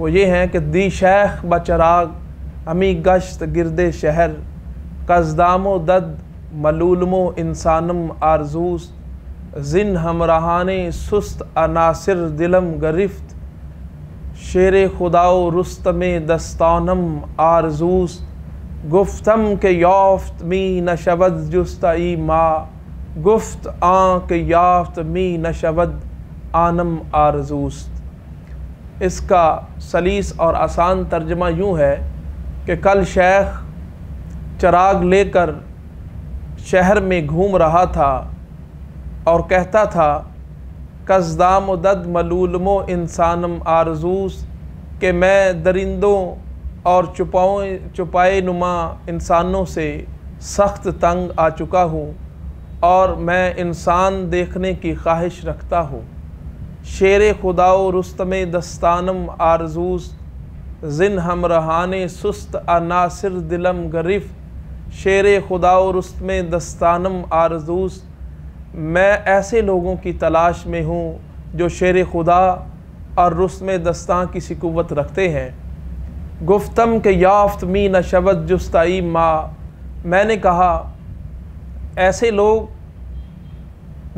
وہ یہ ہیں کہ دی شیخ بچراغ ہمی گشت گرد شہر قصدام و دد ملولم و انسانم آرزوست زن ہمراہان سست عناصر دلم گرفت شیر خدا و رستم دستانم آرزوست گفتم کہ یافت می نشود جستائی ما گفت آن کہ یافت می نشود آنم آرزوست۔ اس کا سلیس اور آسان ترجمہ یوں ہے کہ کل شیخ چراغ لے کر شہر میں گھوم رہا تھا اور کہتا تھا قصدام و دد ملولم و انسانم آرزوست کہ میں درندوں اور چھپائے نما انسانوں سے سخت تنگ آ چکا ہوں اور میں انسان دیکھنے کی خواہش رکھتا ہوں۔ شیر خدا و رستم دستانم آرزوست زن ہمراہان سست عناصر دلم گرفت شیر خدا و رستم دستانم آرزوست میں ایسے لوگوں کی تلاش میں ہوں جو شیر خدا اور رستم دستاں کی سی قوت رکھتے ہیں۔ گفتم کہ یافت می نشود جستائی ما میں نے کہا ایسے لوگ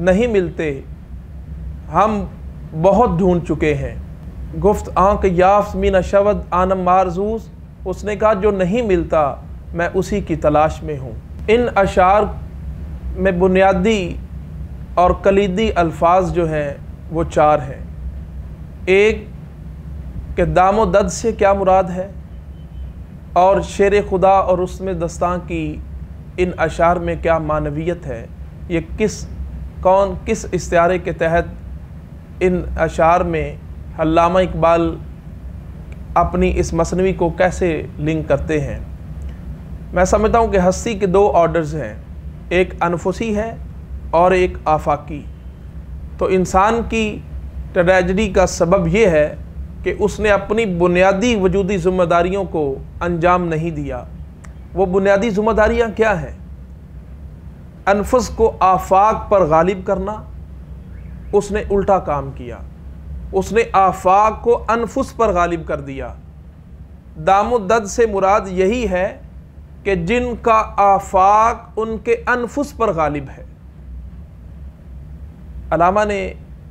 نہیں ملتے، ہم بہت ڈھونڈ چکے ہیں۔ گفت کہ یافت می نشود آنم آرزوز اس نے کہا جو نہیں ملتا میں اسی کی تلاش میں ہوں۔ ان اشعار میں بنیادی اور کلیدی الفاظ جو ہیں وہ چار ہیں۔ ایک کہ دام و دد سے کیا مراد ہے اور شیر خدا اور رستم دستاں کی ان اشعار میں کیا معنویت ہے، یہ کس استعارے کے تحت ان اشعار میں علامہ اقبال اپنی اس مثنوی کو کیسے لنک کرتے ہیں۔ میں سمجھتا ہوں کہ ہستی کے دو آرڈرز ہیں، ایک انفسی ہے اور ایک آفاقی۔ تو انسان کی ٹریجڈی کا سبب یہ ہے کہ اس نے اپنی بنیادی وجودی ذمہ داریوں کو انجام نہیں دیا۔ وہ بنیادی ذمہ داریاں کیا ہیں؟ انفس کو آفاق پر غالب کرنا، اس نے الٹا کام کیا، اس نے آفاق کو انفس پر غالب کر دیا۔ دام و دد سے مراد یہی ہے کہ جن کا آفاق ان کے انفس پر غالب ہے۔ علامہ نے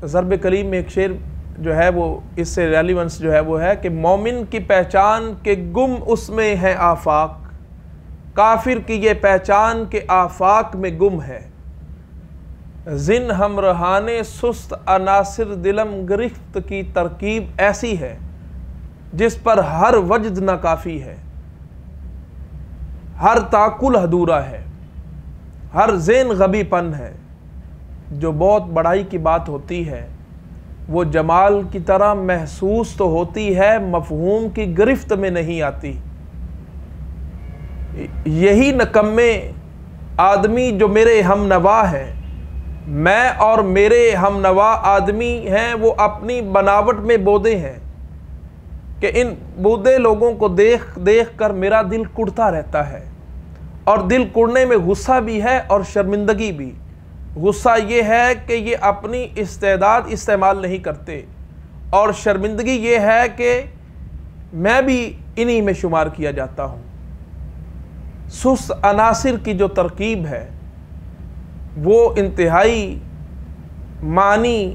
ضرب کلیم میں ایک شعر جو ہے وہ اس سے ریلیونس جو ہے وہ ہے کہ مومن کی پہچان کے گم اس میں ہے آفاق، کافر کی یہ پہچان کے آفاق میں گم ہے۔ زن ہمراہان سست عناصر دلم گرفت کی ترکیب ایسی ہے جس پر ہر وجد ناکافی ہے، ہر تعقل ادھورا ہے، ہر ذہن غبی پن ہے۔ جو بہت بڑائی کی بات ہوتی ہے وہ جمال کی طرح محسوس تو ہوتی ہے، مفہوم کی گرفت میں نہیں آتی۔ یہی نکمے آدمی جو میرے ہم نوا ہیں، میں اور میرے ہم نوا آدمی ہیں، وہ اپنی بناوٹ میں بودے ہیں کہ ان بودے لوگوں کو دیکھ دیکھ کر میرا دل کڑتا رہتا ہے، اور دل کڑنے میں غصہ بھی ہے اور شرمندگی بھی۔ غصہ یہ ہے کہ یہ اپنی استعداد استعمال نہیں کرتے، اور شرمندگی یہ ہے کہ میں بھی انہی میں شمار کیا جاتا ہوں۔ سست عناصر کی جو ترکیب ہے وہ انتہائی معنی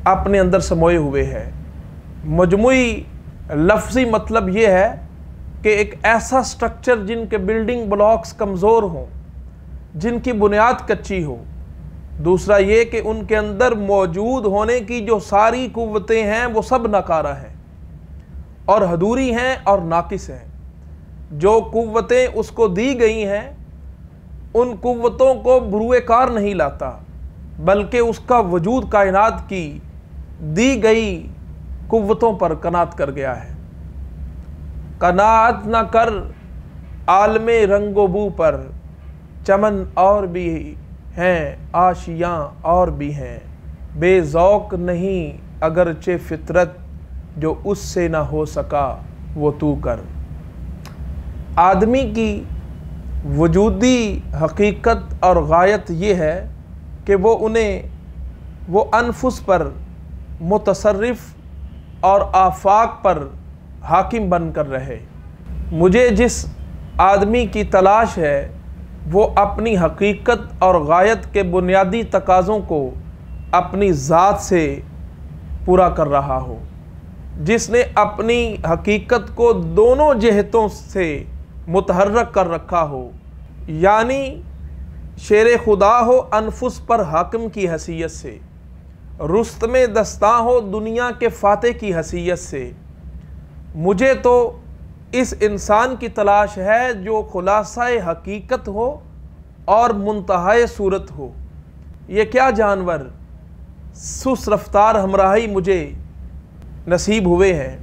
اپنے اندر سموئے ہوئے ہے۔ مجموعی لفظی مطلب یہ ہے کہ ایک ایسا سٹرکچر جن کے بلڈنگ بلاکس کمزور ہوں، جن کی بنیاد کچی ہو۔ دوسرا یہ کہ ان کے اندر موجود ہونے کی جو ساری قوتیں ہیں وہ سب ناکارہ ہیں اور ادھوری ہیں اور ناقص ہیں۔ جو قوتیں اس کو دی گئی ہیں ان قوتوں کو بروئے کار نہیں لاتا، بلکہ اس کا وجود کائنات کی دی گئی قوتوں پر قناعت کر گیا ہے۔ قناعت نہ کر عالم رنگ و بو پر، چمن اور بھی ہیں آشیاں اور بھی ہیں، بے ذوق نہیں اگرچہ فطرت، جو اس سے نہ ہو سکا وہ تو کر۔ آدمی کی وجودی حقیقت اور غایت یہ ہے کہ وہ انفس پر متصرف اور آفاق پر حاکم بن کر رہے۔ مجھے جس آدمی کی تلاش ہے وہ اپنی حقیقت اور غایت کے بنیادی تقاضوں کو اپنی ذات سے پورا کر رہا ہو، جس نے اپنی حقیقت کو دونوں جہتوں سے متحرک کر رکھا ہو، یعنی شیر خدا ہو انفس پر حاکم کی حیثیت سے، رستم دستاں ہو دنیا کے فاتح کی حیثیت سے۔ مجھے تو اس انسان کی تلاش ہے جو خلاصہ حقیقت ہو اور منتہائے صورت ہو۔ یہ کیا جانور سست رفتار ہمراہی مجھے نصیب ہوئے ہیں،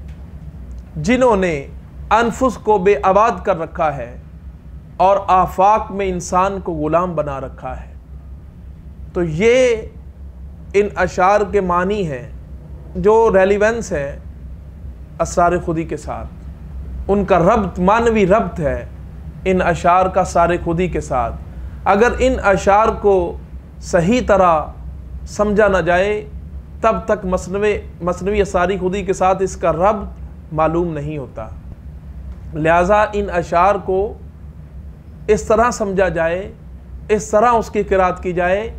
جنہوں نے انفس کو بے آباد کر رکھا ہے اور آفاق میں انسان کو غلام بنا رکھا ہے۔ تو یہ ان اشعار کے معنی ہیں جو ریلیونس ہے اسرار خودی کے ساتھ، ان کا ربط معنوی ربط ہے ان اشعار کا سار خودی کے ساتھ۔ اگر ان اشعار کو صحیح طرح سمجھا نہ جائے تب تک مصنوی اسرار خودی کے ساتھ اس کا ربط معلوم نہیں ہوتا۔ لہٰذا ان اشعار کو اس طرح سمجھا جائے، اس طرح اس کی قرأت کی جائے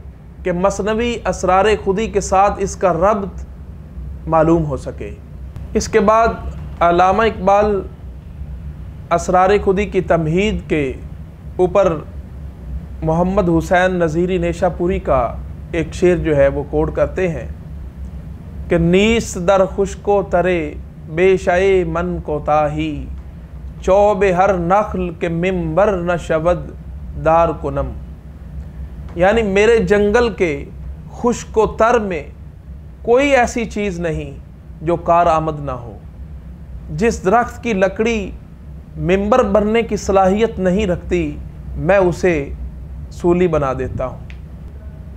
کہ مصنوی اسرار خودی کے ساتھ اس کا ربط معلوم ہو سکے۔ اس کے بعد علامہ اقبال اسرار خودی کی تمہید کے اوپر محمد حسین نظیری نیشہ پوری کا ایک شعر جو ہے وہ کوٹ کرتے ہیں کہ نیست در خشک و ترے بے شائے من کوتاہی، چوب ہر نخل کے ممبر نہ شود دار کنم۔ یعنی میرے جنگل کے خشک و تر میں کوئی ایسی چیز نہیں جو کارآمد نہ ہو۔ جس درخت کی لکڑی ممبر بننے کی صلاحیت نہیں رکھتی میں اسے سولی بنا دیتا ہوں۔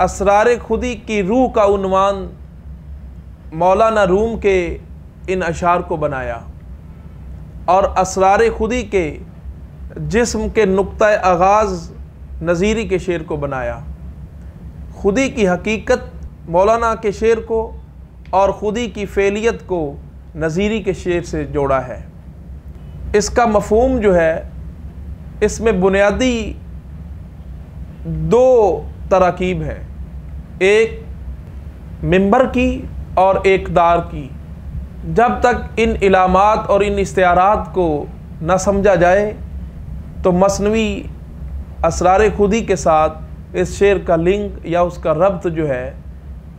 اسرار خودی کی روح کا عنوان مولانا روم کے ان اشعار کو بنایا اور اسرار خودی کے جسم کے نقطہ آغاز نظیری کے شعر کو بنایا۔ خودی کی حقیقت مولانا کے شعر کو اور خودی کی فعلیت کو نظیری کے شعر سے جوڑا ہے۔ اس کا مفہوم جو ہے اس میں بنیادی دو تراکیب ہیں، ایک ممبر کی اور ایک دار کی۔ جب تک ان علامات اور ان استعارات کو نہ سمجھا جائے تو مصنوی اسرار خودی کے ساتھ اس شعر کا لنک یا اس کا ربط جو ہے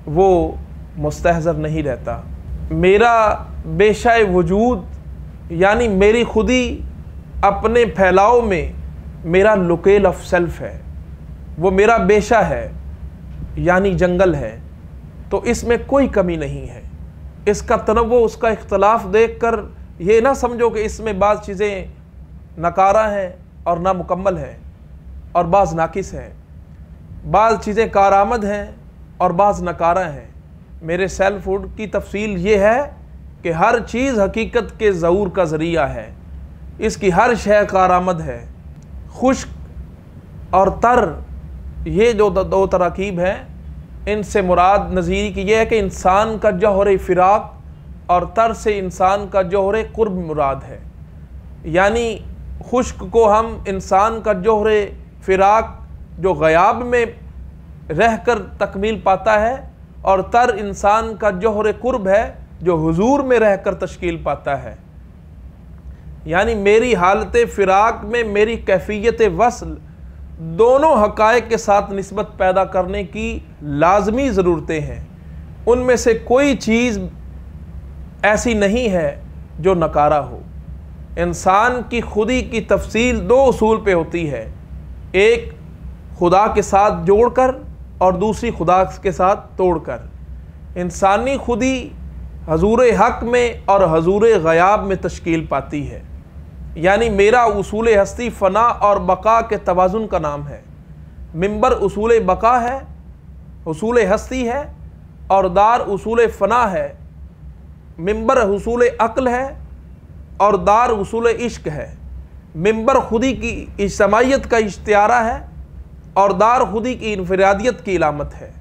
وہ مستحضر نہیں رہتا۔ میرا بیشہ وجود یعنی میری خودی اپنے پھیلاؤ میں میرا لوکیل آف سیلف ہے، وہ میرا بیشہ ہے یعنی جنگل ہے، تو اس میں کوئی کمی نہیں ہے۔ اس کا تنوع، اس کا اختلاف دیکھ کر یہ نہ سمجھو کہ اس میں بعض چیزیں ناکارہ ہیں اور نامکمل ہیں اور بعض ناقص ہیں، بعض چیزیں کارآمد ہیں اور بعض ناکارہ ہیں۔ میرے سیلف ہوڈ کی تفصیل یہ ہے کہ ہر چیز حقیقت کے ظہور کا ذریعہ ہے، اس کی ہر شے کارآمد ہے۔ خشک اور تر یہ جو دو تراکیب ہیں، ان سے مراد نظیری کی یہ ہے کہ انسان کا جوہر فراق اور تر سے انسان کا جوہر قرب مراد ہے۔ یعنی خشک کو ہم انسان کا جوہر فراق جو غیاب میں رہ کر تکمیل پاتا ہے، اور تر انسان کا جوہر قرب ہے جو حضور میں رہ کر تشکیل پاتا ہے۔ یعنی میری حالت فراق میں میری کیفیت وصل دونوں حقائق کے ساتھ نسبت پیدا کرنے کی لازمی ضرورتیں ہیں۔ ان میں سے کوئی چیز ایسی نہیں ہے جو نکارہ ہو۔ انسان کی خودی کی تفصیل دو اصول پہ ہوتی ہے، ایک خدا کے ساتھ جوڑ کر اور دوسری خدا کے ساتھ توڑ کر۔ انسانی خودی حضور حق میں اور حضور غیاب میں تشکیل پاتی ہے۔ یعنی میرا اصول ہستی فنا اور بقا کے توازن کا نام ہے۔ ممبر اصول بقا ہے، اصول ہستی ہے، اور دار اصول فنا ہے۔ ممبر حصول عقل ہے اور دار حصول عشق ہے۔ ممبر خودی کی اجتماعیت کا اشتعارہ ہے اور دار خودی کی انفرادیت کی علامت ہے۔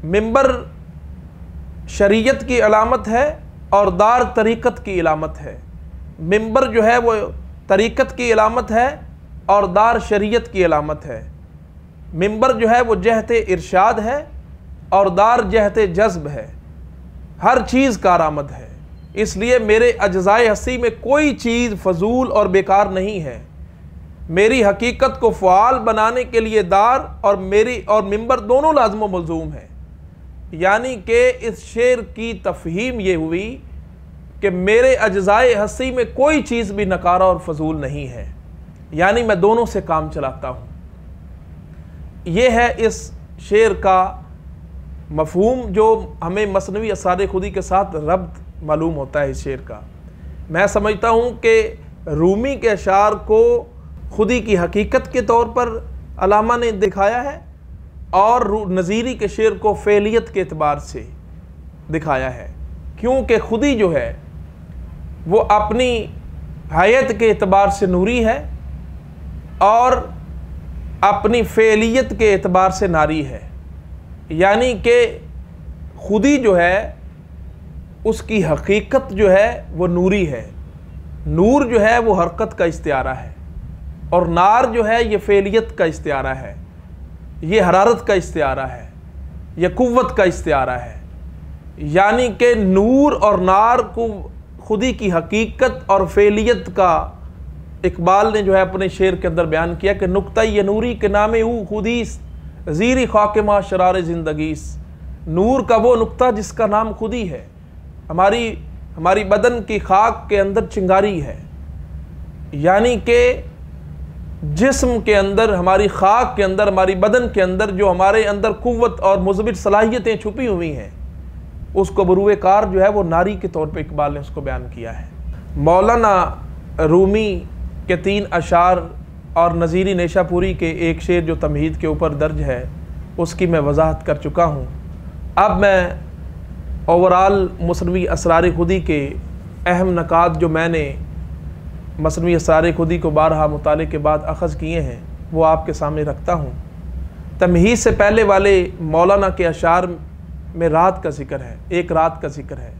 ممبر شریعت کی علامت ہے اور دار طریقت کی علامت ہے۔ منبر جو ہے وہ طریقت کی علامت ہے اور دار شریعت کی علامت ہے۔ منبر جو ہے وہ جہت ارشاد ہے اور دار جہت جذب ہے، ہر چیز کارآمد ہے۔ اس لیے میرے اجزائے ہستی میں کوئی چیز فضول اور بیکار نہیں ہے۔ میری حقیقت کو فعال بنانے کے لیے دار اور منبر دونوں لازم و ملزوم ہیں۔ یعنی کہ اس شعر کی تفہیم یہ ہوئی کہ میرے اجزائے ہستی میں کوئی چیز بھی نکارہ اور فضول نہیں ہے، یعنی میں دونوں سے کام چلاتا ہوں۔ یہ ہے اس شعر کا مفہوم جو ہمیں مثنوی اسرار خودی کے ساتھ ربط معلوم ہوتا ہے۔ اس شعر کا میں سمجھتا ہوں کہ رومی کے اشعار کو خودی کی حقیقت کے طور پر علامہ نے دکھایا ہے اور نظیری کے شعر کو فعلیت کے اعتبار سے دکھایا ہے، کیونکہ خودی جو ہے وہ اپنی حیت کے اعتبار سے نوری ہے اور اپنی فعلیت کے اعتبار سے ناری ہے۔ یعنی کہ خودی جو ہے اس کی حقیقت جو ہے وہ نوری ہے، نور جو ہے وہ حرکت کا استعارہ ہے، اور نار جو ہے یہ فعلیت کا استعارہ ہے، یہ حرارت کا استعارہ ہے، یہ قوت کا استعارہ ہے۔ یعنی کہ نور اور نار کو خودی کی حقیقت اور فعلیت کا اقبال نے جو ہے اپنے شعر کے اندر بیان کیا کہ نقطہ یہ نوری کے نام او خودیس زیری خاک ما شرار زندگیس۔ نور کا وہ نقطہ جس کا نام خودی ہے، ہماری بدن کی خاک کے اندر چنگاری ہے۔ یعنی کہ جسم کے اندر، ہماری خاک کے اندر، ہماری بدن کے اندر جو ہمارے اندر قوت اور مثبت صلاحیتیں چھپی ہوئی ہیں، اس کو بروئے کار جو ہے وہ ناری کے طور پہ اقبال نے اس کو بیان کیا ہے۔ مولانا رومی کے 3 اشعار اور نظیری نیشہ پوری کے ایک شعر جو تمہید کے اوپر درج ہے اس کی میں وضاحت کر چکا ہوں۔ اب میں اوورال مثنوی اسرار خودی کے اہم نکات جو میں نے مثنوی اسرار خودی کو بارہا مطالعے کے بعد اخذ کیے ہیں وہ آپ کے سامنے رکھتا ہوں۔ تمہید سے پہلے والے مولانا کے اشعار میں رات کا ذکر ہے، ایک رات کا ذکر ہے۔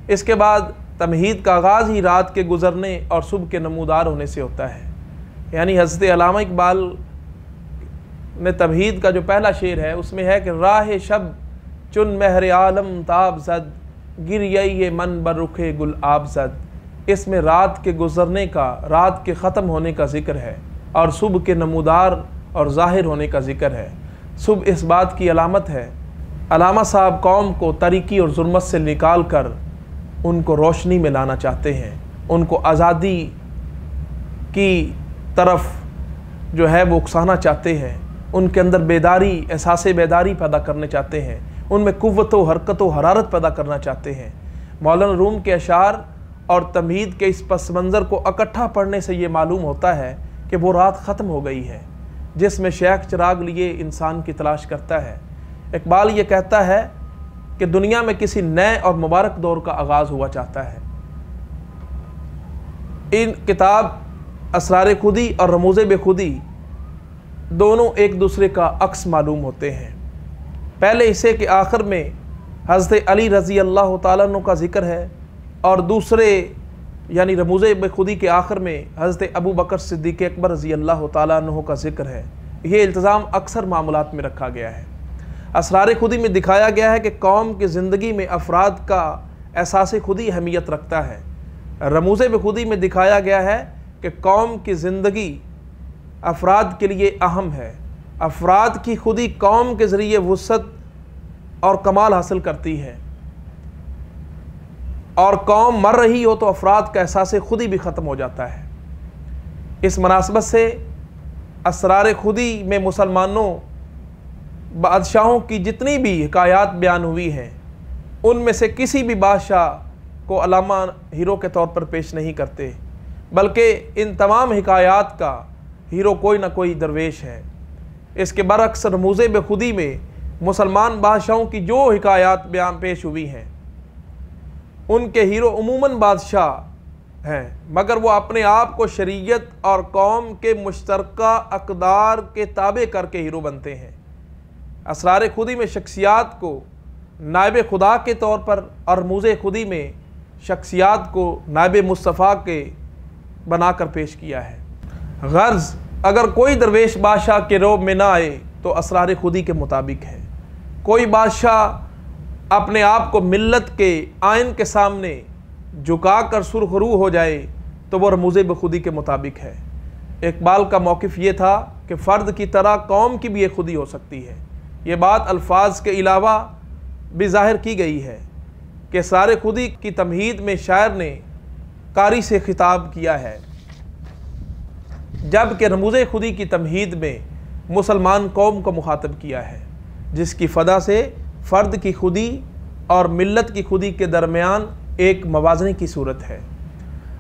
اس کے بعد تمہید کا آغاز ہی رات کے گزرنے اور صبح کے نمودار ہونے سے ہوتا ہے۔ یعنی حضرت علامہ اقبال نے تمہید کا جو پہلا شعر ہے اس میں ہے کہ راہ شب چن مہر عالم تاب زد گریہ من بر رخ گل آب زد۔ اس میں رات کے گزرنے کا، رات کے ختم ہونے کا ذکر ہے اور صبح کے نمودار اور ظاہر ہونے کا ذکر ہے۔ صبح اس بات کی علامت ہے، علامہ صاحب قوم کو تاریکی اور ظلمت سے نکال کر ان کو روشنی میں لانا چاہتے ہیں، ان کو آزادی کی طرف جو ہے وہ اکسانا چاہتے ہیں، ان کے اندر بیداری، احساس بیداری پیدا کرنے چاہتے ہیں، ان میں قوت و حرکت و حرارت پیدا کرنا چاہتے ہیں۔ مولانا روم کے اشعار اور تمہید کے اس پس منظر کو اکٹھا پڑھنے سے یہ معلوم ہوتا ہے کہ وہ رات ختم ہو گئی ہے جس میں شیخ چراغ لیے انسان کی تلاش کرتا ہے۔ اقبال یہ کہتا ہے کہ دنیا میں کسی نئے اور مبارک دور کا آغاز ہوا چاہتا ہے۔ ان کتاب اسرار خودی اور رموز بے خودی دونوں ایک دوسرے کا عکس معلوم ہوتے ہیں۔ پہلے حصے کے آخر میں حضرت علی رضی اللہ تعالیٰ عنہ کا ذکر ہے اور دوسرے یعنی رموز بے خودی کے آخر میں حضرت ابو بکر صدیق اکبر رضی اللہ تعالیٰ عنہ کا ذکر ہے۔ یہ التزام اکثر معاملات میں رکھا گیا ہے۔ اسرار خودی میں دکھایا گیا ہے کہ قوم کی زندگی میں افراد کا احساس خودی اہمیت رکھتا ہے۔ رموز بے خودی میں دکھایا گیا ہے کہ قوم کی زندگی افراد کے لیے اہم ہے، افراد کی خودی قوم کے ذریعے وسعت اور کمال حاصل کرتی ہے، اور قوم مر رہی ہو تو افراد کا احساس خودی بھی ختم ہو جاتا ہے۔ اس مناسبت سے اسرار خودی میں مسلمانوں بادشاہوں کی جتنی بھی حکایات بیان ہوئی ہیں ان میں سے کسی بھی بادشاہ کو علامہ ہیرو کے طور پر پیش نہیں کرتے، بلکہ ان تمام حکایات کا ہیرو کوئی نہ کوئی درویش ہے۔ اس کے برعکس رموز بے خودی میں مسلمان بادشاہوں کی جو حکایات بیان پیش ہوئی ہیں ان کے ہیرو عموماً بادشاہ ہیں، مگر وہ اپنے آپ کو شریعت اور قوم کے مشترکہ اقدار کے تابع کر کے ہیرو بنتے ہیں۔ اسرار خودی میں شخصیات کو نائب خدا کے طور پر اور رموز خودی میں شخصیات کو نائب مصطفیٰ کے بنا کر پیش کیا ہے۔ غرض اگر کوئی درویش بادشاہ کے روب میں نہ آئے تو اسرار خودی کے مطابق ہے۔ کوئی بادشاہ اپنے آپ کو ملت کے آئین کے سامنے جھکا کر سرخ رو ہو جائے تو وہ رموز بخودی کے مطابق ہے۔ اقبال کا موقف یہ تھا کہ فرد کی طرح قوم کی بھی ایک خودی ہو سکتی ہے۔ یہ بات الفاظ کے علاوہ بھی ظاہر کی گئی ہے کہ اسرار خودی کی تمہید میں شاعر نے قاری سے خطاب کیا ہے، جبکہ رموز خودی کی تمہید میں مسلمان قوم کو مخاطب کیا ہے، جس کی فضا سے فرد کی خودی اور ملت کی خودی کے درمیان ایک موازنے کی صورت ہے۔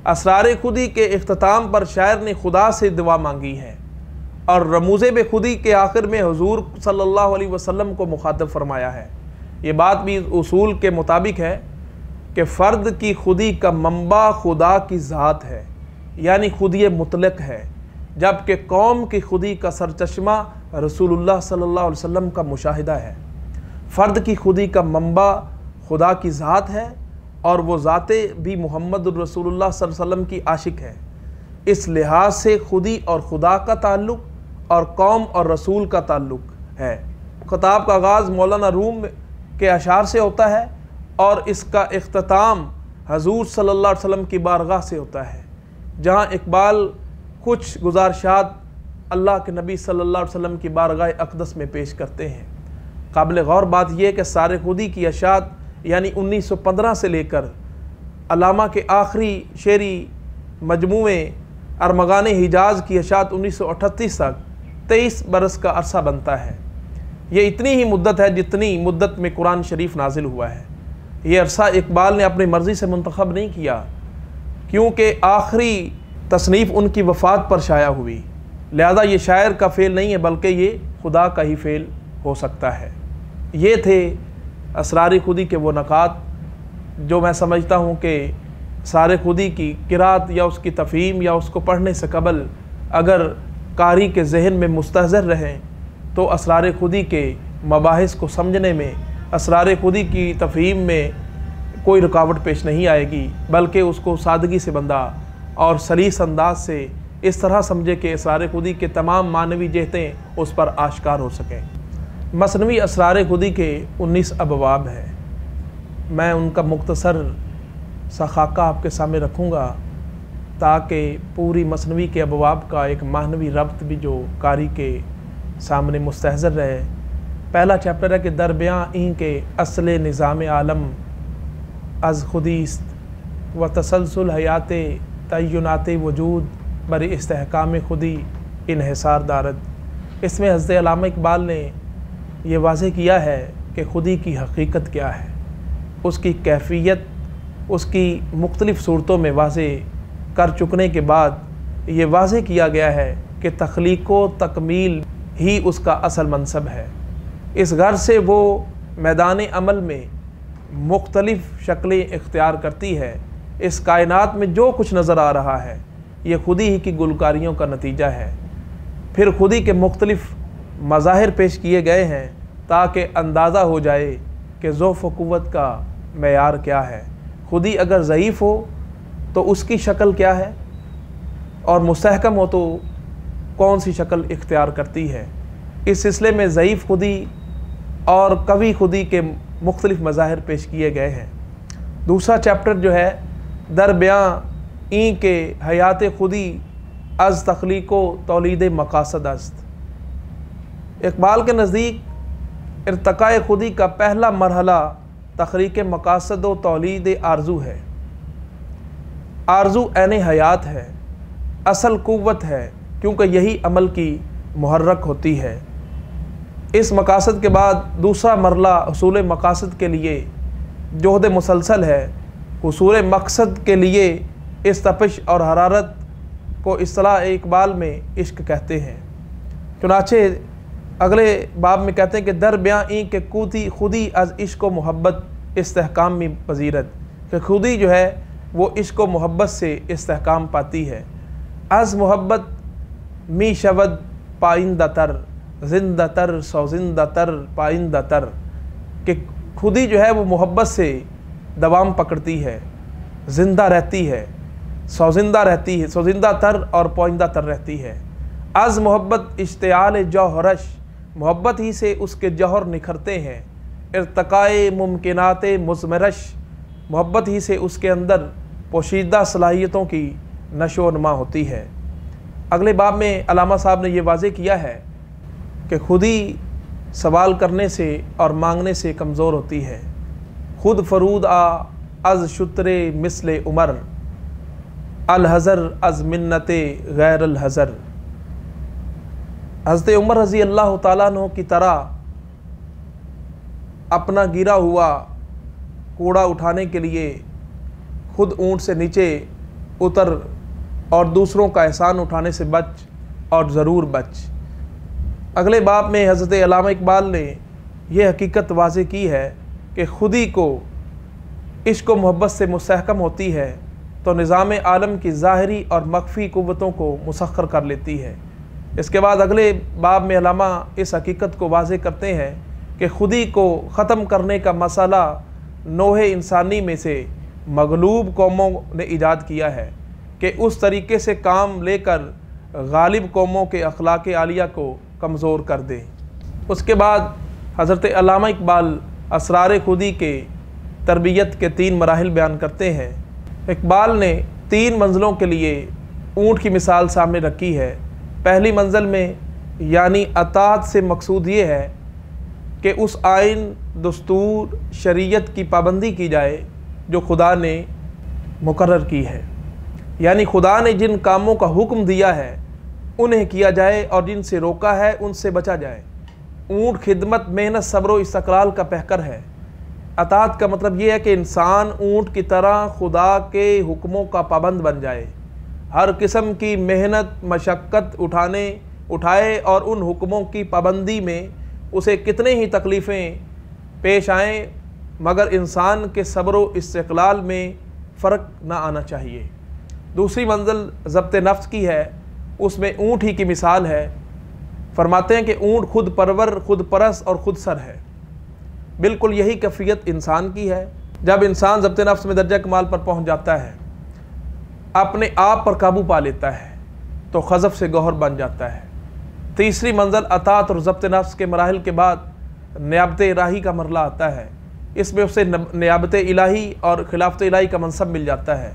اسرار خودی کے اختتام پر شاعر نے خدا سے دعا مانگی ہے اور رموز بخودی کے آخر میں حضور صلی اللہ علیہ وسلم کو مخاطب فرمایا ہے۔ یہ بات بھی اصول کے مطابق ہے کہ فرد کی خودی کا منبع خدا کی ذات ہے، یعنی خودی مطلق ہے، جبکہ قوم کی خودی کا سرچشمہ رسول اللہ صلی اللہ علیہ وسلم کا مشاہدہ ہے۔ فرد کی خودی کا منبع خدا کی ذات ہے اور وہ ذات بھی محمد الرسول اللہ صلی اللہ علیہ وسلم کی عاشق ہے۔ اس لحاظ سے خودی اور خدا کا تعلق اور قوم اور رسول کا تعلق ہے۔ خطاب کا آغاز مولانا روم کے اشعار سے ہوتا ہے اور اس کا اختتام حضور صلی اللہ علیہ وسلم کی بارگاہ سے ہوتا ہے، جہاں اقبال کچھ گزارشات اللہ کے نبی صلی اللہ علیہ وسلم کی بارگاہ اقدس میں پیش کرتے ہیں۔ قابل غور بات یہ کہ اسرار خودی کی اشاعت یعنی 1915 سے لے کر علامہ کے آخری شعری مجموعے ارمغان حجاز کی اشاعت 1938 تک 23 برس کا عرصہ بنتا ہے۔ یہ اتنی ہی مدت ہے جتنی مدت میں قرآن شریف نازل ہوا ہے۔ یہ عرصہ اقبال نے اپنی مرضی سے منتخب نہیں کیا، کیونکہ آخری تصنیف ان کی وفات پر شائع ہوئی، لہذا یہ شاعر کا فعل نہیں ہے بلکہ یہ خدا کا ہی فعل ہو سکتا ہے۔ یہ تھے اسرار خودی کے وہ نکات جو میں سمجھتا ہوں کہ اسرار خودی کی قرات یا اس کی تفہیم یا اس کو پڑھنے سے قبل اگر قاری کے ذہن میں مستحضر رہیں تو اسرار خودی کے مباحث کو سمجھنے میں، اسرار خودی کی تفہیم میں کوئی رکاوٹ پیش نہیں آئے گی، بلکہ اس کو سادگی سے بندہ اور سلیس انداز سے اس طرح سمجھے کہ اسرار خودی کے تمام معنوی جہتیں اس پر آشکار ہو سکیں۔ مثنوی اسرار خودی کے 19 ابواب ہیں۔ میں ان کا مختصر سا خاکہ آپ کے سامنے رکھوں گا تاکہ پوری مثنوی کے ابواب کا ایک معنوی ربط بھی جو قاری کے سامنے مستحضر رہے۔ پہلا چیپٹر ہے کہ دربیاں این کے اصل نظام عالم از خودیست و تسلسل حیات تعینات وجود بر استحکام خودی انحصار دارد۔ اس میں حضرت علامہ اقبال نے یہ واضح کیا ہے کہ خودی کی حقیقت کیا ہے، اس کی کیفیت اس کی مختلف صورتوں میں واضح کر چکنے کے بعد یہ واضح کیا گیا ہے کہ تخلیق و تکمیل ہی اس کا اصل منصب ہے۔ اس غرض سے وہ میدان عمل میں مختلف شکلیں اختیار کرتی ہے۔ اس کائنات میں جو کچھ نظر آ رہا ہے یہ خودی ہی کی گلکاریوں کا نتیجہ ہے۔ پھر خودی کے مختلف مظاہر پیش کیے گئے ہیں تاکہ اندازہ ہو جائے کہ ضعف و قوت کا معیار کیا ہے۔ خودی اگر ضعیف ہو تو اس کی شکل کیا ہے اور مستحکم ہو تو کون سی شکل اختیار کرتی ہے۔ اس سلسلے میں ضعیف خودی اور قوی خودی کے مختلف مظاہر پیش کیے گئے ہیں۔ دوسرا چیپٹر جو ہے دربیاں این کے حیات خودی از تخلیق و تولید مقاصد است۔ اقبال کے نزدیک ارتقاء خودی کا پہلا مرحلہ تخلیق مقاصد و تولید آرزو ہے۔ آرزو عین حیات ہے، اصل قوت ہے، کیونکہ یہی عمل کی محرک ہوتی ہے۔ اس مقاصد کے بعد دوسرا مرحلہ حصول مقاصد کے لیے جہد مسلسل ہے۔ حصول مقصد کے لیے اس تپش اور حرارت کو اصطلاح اقبال میں عشق کہتے ہیں۔ چنانچہ اگلے باب میں کہتے ہیں کہ دربیاں این کے کوتی خودی از عشق و محبت استحکام میں پذیرت، کہ خودی جو ہے وہ عشق و محبت سے استحکام پاتی ہے۔ از محبت می شود پائندہ تر زندہ تر سوزندہ تر پائندہ تر، کہ خودی جو ہے وہ محبت سے دوام پکڑتی ہے زندہ رہتی ہے، سوزندہ تر اور پوئندہ تر رہتی ہے۔ از محبت اشتعال جوہرش، محبت ہی سے اس کے جوہر نکھرتے ہیں۔ ارتقائے ممکنات مضمرش، محبت ہی سے اس کے اندر پوشیدہ صلاحیتوں کی نشو و نما ہوتی ہے۔ اگلے باب میں علامہ صاحب نے یہ واضح کیا ہے کہ خودی سوال کرنے سے اور مانگنے سے کمزور ہوتی ہے۔ خود فرود از شتر مثل عمر، الحذر از منت غیر الحذر۔ حضرت عمر رضی اللہ تعالیٰ عنہ کی طرح اپنا گرا ہوا کوڑا اٹھانے کے لیے خود اونٹ سے نیچے اتر اور دوسروں کا احسان اٹھانے سے بچ، اور ضرور بچ۔ اگلے باب میں حضرت علامہ اقبال نے یہ حقیقت واضح کی ہے کہ خودی کو عشق و محبت سے مستحکم ہوتی ہے تو نظام عالم کی ظاہری اور مخفی قوتوں کو مسخر کر لیتی ہے۔ اس کے بعد اگلے باب میں علامہ اس حقیقت کو واضح کرتے ہیں کہ خودی کو ختم کرنے کا مسئلہ نوح انسانی میں سے مغلوب قوموں نے ایجاد کیا ہے کہ اس طریقے سے کام لے کر غالب قوموں کے اخلاق عالیہ کو کمزور کر دے۔ اس کے بعد حضرت علامہ اقبال اسرار خودی کے تربیت کے 3 مراحل بیان کرتے ہیں۔ اقبال نے 3 منزلوں کے لیے اونٹ کی مثال سامنے رکھی ہے۔ پہلی منزل میں یعنی اطاعت سے مقصود یہ ہے کہ اس آئین، دستور، شریعت کی پابندی کی جائے جو خدا نے مقرر کی ہے، یعنی خدا نے جن کاموں کا حکم دیا ہے انہیں کیا جائے اور جن سے روکا ہے ان سے بچا جائے۔ اونٹ خدمت، محنت، صبر و استقلال کا پیکر ہے۔ اطاعت کا مطلب یہ ہے کہ انسان اونٹ کی طرح خدا کے حکموں کا پابند بن جائے، ہر قسم کی محنت مشقت اٹھائے اور ان حکموں کی پابندی میں اسے کتنے ہی تکلیفیں پیش آئیں مگر انسان کے صبر و استقلال میں فرق نہ آنا چاہیے۔ دوسری منزل ضبط نفس کی ہے، اس میں اونٹ ہی کی مثال ہے۔ فرماتے ہیں کہ اونٹ خود پرور، خود پرست اور خود سر ہے۔ بالکل یہی کیفیت انسان کی ہے۔ جب انسان ضبط نفس میں درجہ کمال پر پہنچ جاتا ہے، اپنے آپ پر قابو پا لیتا ہے تو خزف سے گوہر بن جاتا ہے۔ تیسری منزل اطاعت اور ضبط نفس کے مراحل کے بعد نیابت الہی کا مرحلہ آتا ہے۔ اس میں اسے نیابت الہی اور خلافت الہی کا منصب مل جاتا ہے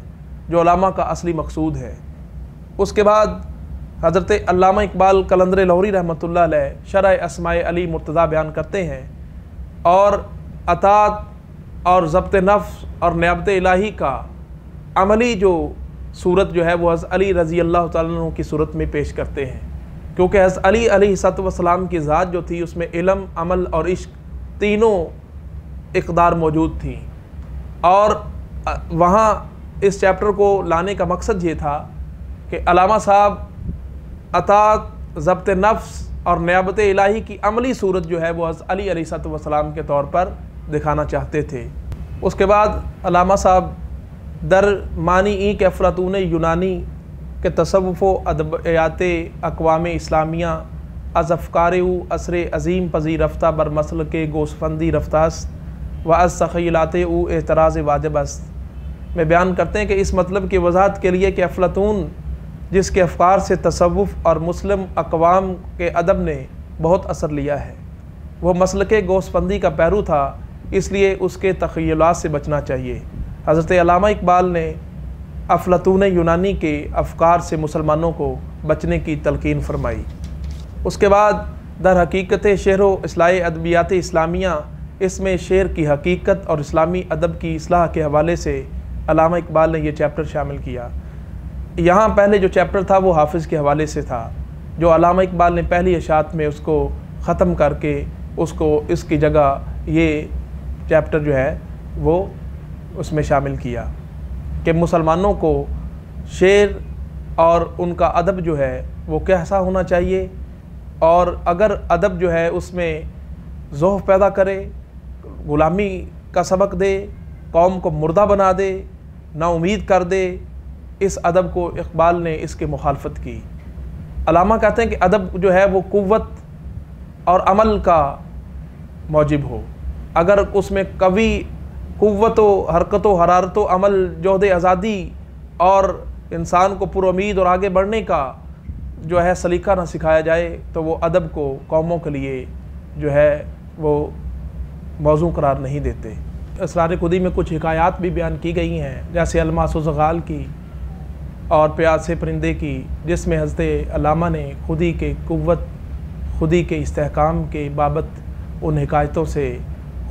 جو علامہ کا اصلی مقصود ہے۔ اس کے بعد حضرت علامہ اقبال قلندر لاہوری رحمۃ اللہ علیہ شرح اسماء علی مرتضیٰ بیان کرتے ہیں، اور اطاعت اور ضبط نفس اور نیابت الہی کا عملی جو صورت جو ہے وہ حضرت علی رضی اللہ تعالیٰ عنہ کی صورت میں پیش کرتے ہیں، کیونکہ حضرت علی علیہ السلام کی ذات جو تھی اس میں علم، عمل اور عشق تینوں اقدار موجود تھیں، اور وہاں اس چیپٹر کو لانے کا مقصد یہ تھا کہ علامہ صاحب اطاعت، ضبط نفس اور نیابت الہی کی عملی صورت جو ہے وہ حضرت علی علیہ السلام کے طور پر دکھانا چاہتے تھے۔ اس کے بعد علامہ صاحب در معنی ای کہ افلاطون یونانی کے تصوف و ادبیات اقوام اسلامیہ از افکار او اثر عظیم پذیر رفتہ بر مسل کے گوسفندی رفتہ است و از تخیلات او اعتراض واجب است میں بیان کرتے ہیں کہ اس مطلب کی وضاحت کے لیے کہ افلاطون جس کے افکار سے تصوف اور مسلم اقوام کے ادب نے بہت اثر لیا ہے، وہ مسلک گوسفندی کا پیرو تھا، اس لیے اس کے تخیلات سے بچنا چاہیے۔ حضرت علامہ اقبال نے افلاطون یونانی کے افکار سے مسلمانوں کو بچنے کی تلقین فرمائی۔ اس کے بعد در حقیقت شعر و اصلاح ادبیات اسلامیہ، اس میں شعر کی حقیقت اور اسلامی ادب کی اصلاح کے حوالے سے علامہ اقبال نے یہ چیپٹر شامل کیا۔ یہاں پہلے جو چیپٹر تھا وہ حافظ کے حوالے سے تھا، جو علامہ اقبال نے پہلی اشاعت میں اس کو ختم کر کے اس کی جگہ یہ چیپٹر جو ہے وہ اس میں شامل کیا کہ مسلمانوں کو شعر اور ان کا ادب جو ہے وہ کیسا ہونا چاہیے، اور اگر ادب جو ہے اس میں ذوق پیدا کرے، غلامی کا سبق دے، قوم کو مردہ بنا دے، نا امید کر دے، اس ادب کو اقبال نے اس کی مخالفت کی۔ علامہ کہتے ہیں کہ ادب جو ہے وہ قوت اور عمل کا موجب ہو، اگر اس میں قوی قوت و حرکت و حرارت و عمل، جہد آزادی اور انسان کو پر امید اور آگے بڑھنے کا جو ہے سلیقہ نہ سکھایا جائے تو وہ ادب کو قوموں کے لیے جو ہے وہ موضوع قرار نہیں دیتے۔ اسرار خودی میں کچھ حکایات بھی بیان کی گئی ہیں، جیسے الماس و زغال کی اور پیاسے پرندے کی، جس میں حضرت علامہ نے خودی کے قوت، خودی کے استحکام کے بابت ان حکایتوں سے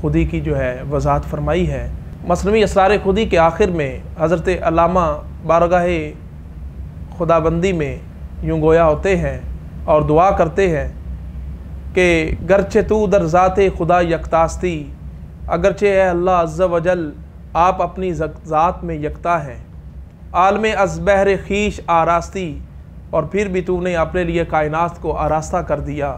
خودی کی جو ہے وضاحت فرمائی ہے۔ مثنوی اسرار خودی کے آخر میں حضرت علامہ بارگاہ خداوندی میں یوں گویا ہوتے ہیں اور دعا کرتے ہیں کہ گرچہ تو در ذات خدا یکتاستی، اگرچہ اے اللہ عز و جل آپ اپنی ذات میں یکتا ہیں، عالم از بہر خیش آراستی، اور پھر بھی تو نے اپنے لیے کائنات کو آراستہ کر دیا،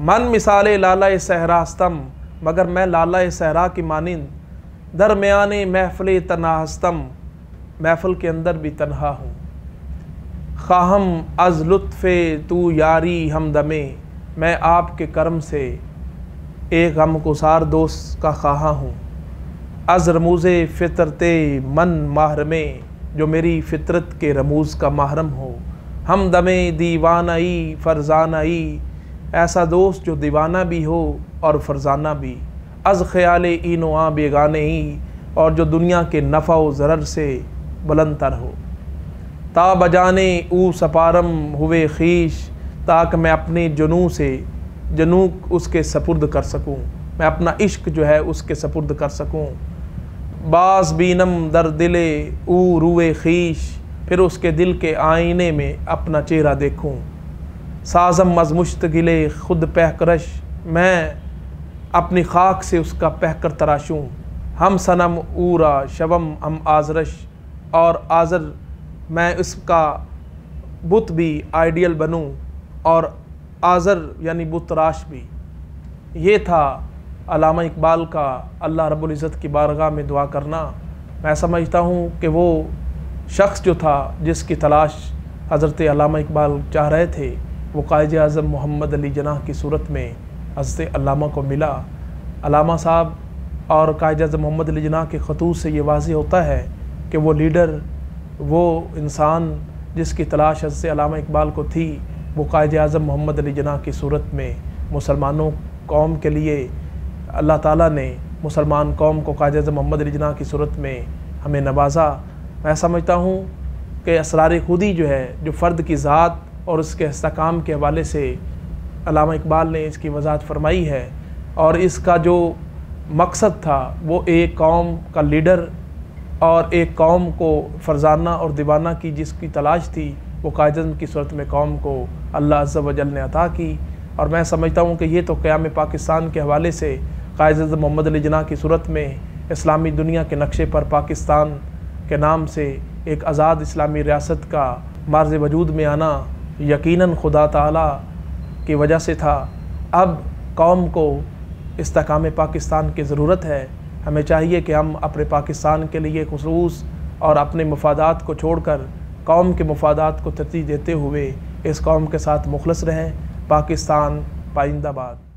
من مثال لالہ صحراستم، مگر میں لالہ صحرا کی مانند درمیان محفل تنہا ہستم، محفل کے اندر بھی تنہا ہوں، خواہم از لطف تو یاری ہمدمے، میں آپ کے کرم سے ایک غم گسار دوست کا خواہاں ہوں، از رموز فطرت من محرمے، جو میری فطرت کے رموز کا محرم ہو، ہمدمے دیوانائی فرزانائی، ایسا دوست جو دیوانہ بھی ہو اور فرزانہ بھی، از خیال این و آں بیگانے ہی، اور جو دنیا کے نفع و ضرر سے بلند تر ہو، تا بجانے او سپارم ہوئے خیش، تاکہ میں اپنے جنوں اس کے سپرد کر سکوں، میں اپنا عشق جو ہے اس کے سپرد کر سکوں، باز بینم در دل او روئے خیش، پھر اس کے دل کے آئینے میں اپنا چہرہ دیکھوں، سازم از مشتغل خود پہکرش، میں اپنی خاک سے اس کا پہکر تراشوں، ہم صنم اورا شوم ہم آزرش، اور آزر میں اس کا بت بھی آئیڈیل بنوں اور آزر یعنی بت تراش بھی۔ یہ تھا علامہ اقبال کا اللہ رب العزت کی بارگاہ میں دعا کرنا۔ میں سمجھتا ہوں کہ وہ شخص جو تھا جس کی تلاش حضرت علامہ اقبال چاہ رہے تھے، وہ قائد اعظم محمد علی جناح کی صورت میں حضرت علامہ کو ملا۔ علامہ صاحب اور قائد اعظم محمد علی جناح کے خطوط سے یہ واضح ہوتا ہے کہ وہ لیڈر، وہ انسان جس کی تلاش حضرت علامہ اقبال کو تھی، وہ قائد اعظم محمد علی جناح کی صورت میں مسلمانوں قوم کے لیے اللہ تعالیٰ نے مسلمان قوم کو قائد اعظم محمد علی جناح کی صورت میں ہمیں نوازا۔ میں سمجھتا ہوں کہ اسرار خودی جو ہے، جو فرد کی ذات اور اس کے استحکام کے حوالے سے علامہ اقبال نے اس کی وضاحت فرمائی ہے، اور اس کا جو مقصد تھا وہ ایک قوم کا لیڈر اور ایک قوم کو فرزانہ اور دیوانہ کی جس کی تلاش تھی، وہ قائد اعظم کی صورت میں قوم کو اللہ عز و جل نے عطا کی۔ اور میں سمجھتا ہوں کہ یہ تو قیام پاکستان کے حوالے سے قائد اعظم محمد علی جناح کی صورت میں اسلامی دنیا کے نقشے پر پاکستان کے نام سے ایک آزاد اسلامی ریاست کا معرض وجود میں آنا یقیناً خدا تعالیٰ کی وجہ سے تھا۔ اب قوم کو استحکام پاکستان کی ضرورت ہے۔ ہمیں چاہیے کہ ہم اپنے پاکستان کے لیے خصوص اور اپنے مفادات کو چھوڑ کر قوم کے مفادات کو ترجیح دیتے ہوئے اس قوم کے ساتھ مخلص رہیں۔ پاکستان پائندہ باد۔